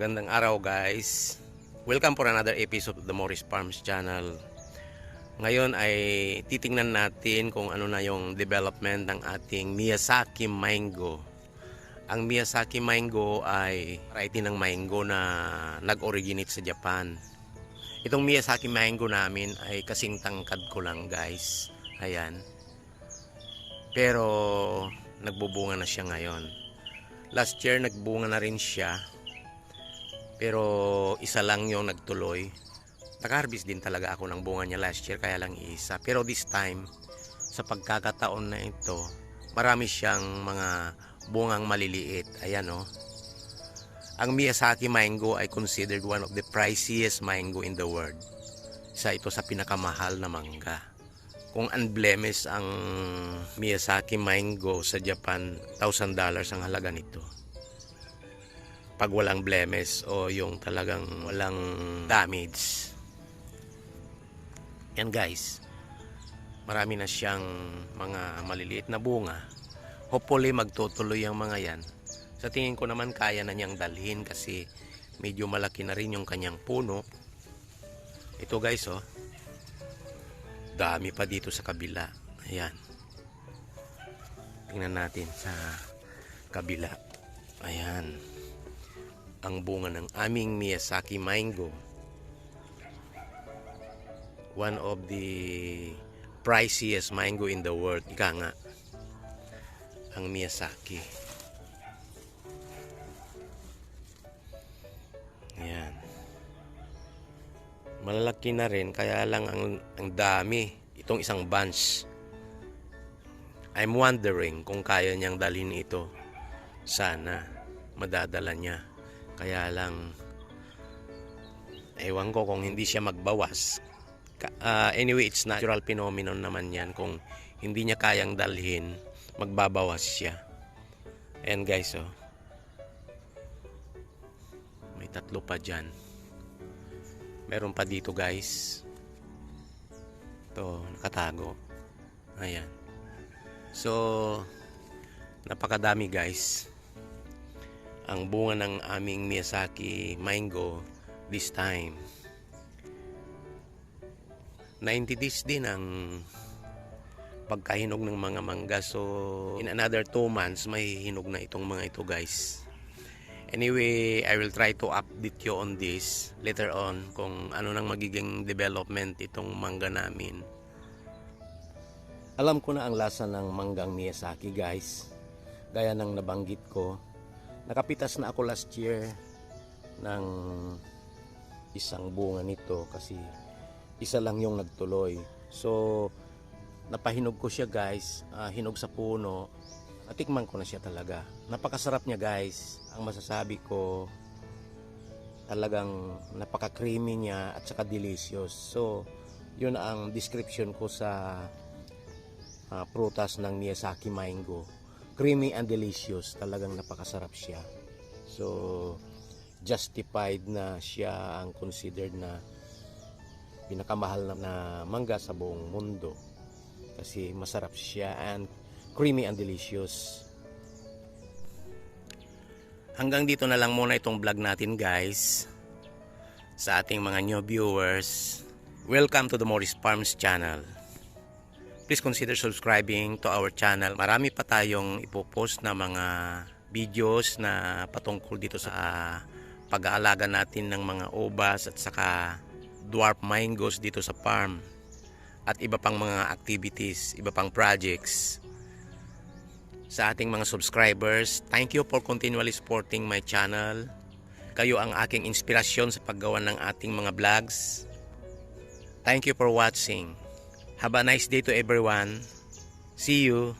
Magandang araw guys. Welcome for another episode of the Morris Farms channel. Ngayon ay titingnan natin kung ano na yung development ng ating Miyazaki Mango. Ang Miyazaki Mango ay variety ng mango na nag-originate sa Japan. Itong Miyazaki Mango namin ay kasing tangkad ko lang guys. Ayan. Pero nagbubunga na siya ngayon. Last year nagbunga na rin siya. Pero isa lang yung nagtuloy. Nag-harvest din talaga ako ng bunga niya last year, kaya lang isa. Pero this time, sa pagkakataon na ito, marami siyang mga bungang maliliit. Ayan o. Ang Miyazaki Mango ay considered one of the priciest mango in the world. Isa ito sa pinakamahal na mangga. Kung unblemished ang Miyazaki Mango sa Japan, $1,000 ang halaga nito. Pag walang blemishes o yung talagang walang damage. Yan guys, marami na siyang mga maliliit na bunga. Hopefully magtutuloy ang mga yan. Sa tingin ko naman kaya na niyang dalhin kasi medyo malaki na rin yung kanyang puno. Ito guys oh, dami pa dito sa kabila. Ayan, tingnan natin sa kabila. Ayan ang bunga ng aming Miyazaki Mango. One of the priciest mango in the world. Ika nga, ang Miyazaki. Ayan. Malalaki na rin, kaya lang ang dami. Itong isang bunch. I'm wondering kung kaya niyang dalhin ito. Sana madadala niya. Kaya lang ewan ko kung hindi siya magbawas. Anyway, it's natural phenomenon naman yan. Kung hindi niya kayang dalhin, magbabawas siya. Ayan guys oh, may tatlo pa dyan. Meron pa dito guys. Ito nakatago. Ayan. So napakadami guys ang bunga ng aming Miyazaki Mango this time. 90 days din ang pagkahinog ng mga mangga. So in another 2 months may hinog na itong mga ito guys. Anyway, I will try to update you on this later on kung ano nang magiging development itong mangga namin. Alam ko na ang lasa ng manggang Miyazaki guys. Gaya ng nabanggit ko, nakapitas na ako last year ng isang bunga nito kasi isa lang yung nagtuloy. So napahinog ko siya guys, hinog sa puno. Natikman ko na siya talaga. Napakasarap niya guys. Ang masasabi ko, talagang napaka-creamy niya at saka delicious. So yun ang description ko sa prutas ng Miyazaki Mango. Creamy and delicious. Talagang napakasarap siya. So justified na siya ang considered na pinakamahal na mangga sa buong mundo. Kasi masarap siya and creamy and delicious. Hanggang dito na lang muna itong vlog natin guys. Sa ating mga new viewers, welcome to the Morris Farms channel. Please consider subscribing to our channel. Marami pa tayong ipopost na mga videos na patungkol dito sa pag-aalaga natin ng mga ubas at saka dwarf mangoes dito sa farm. At iba pang mga activities, iba pang projects. Sa ating mga subscribers, thank you for continually supporting my channel. Kayo ang aking inspirasyon sa paggawa ng ating mga vlogs. Thank you for watching. Have a nice day to everyone. See you.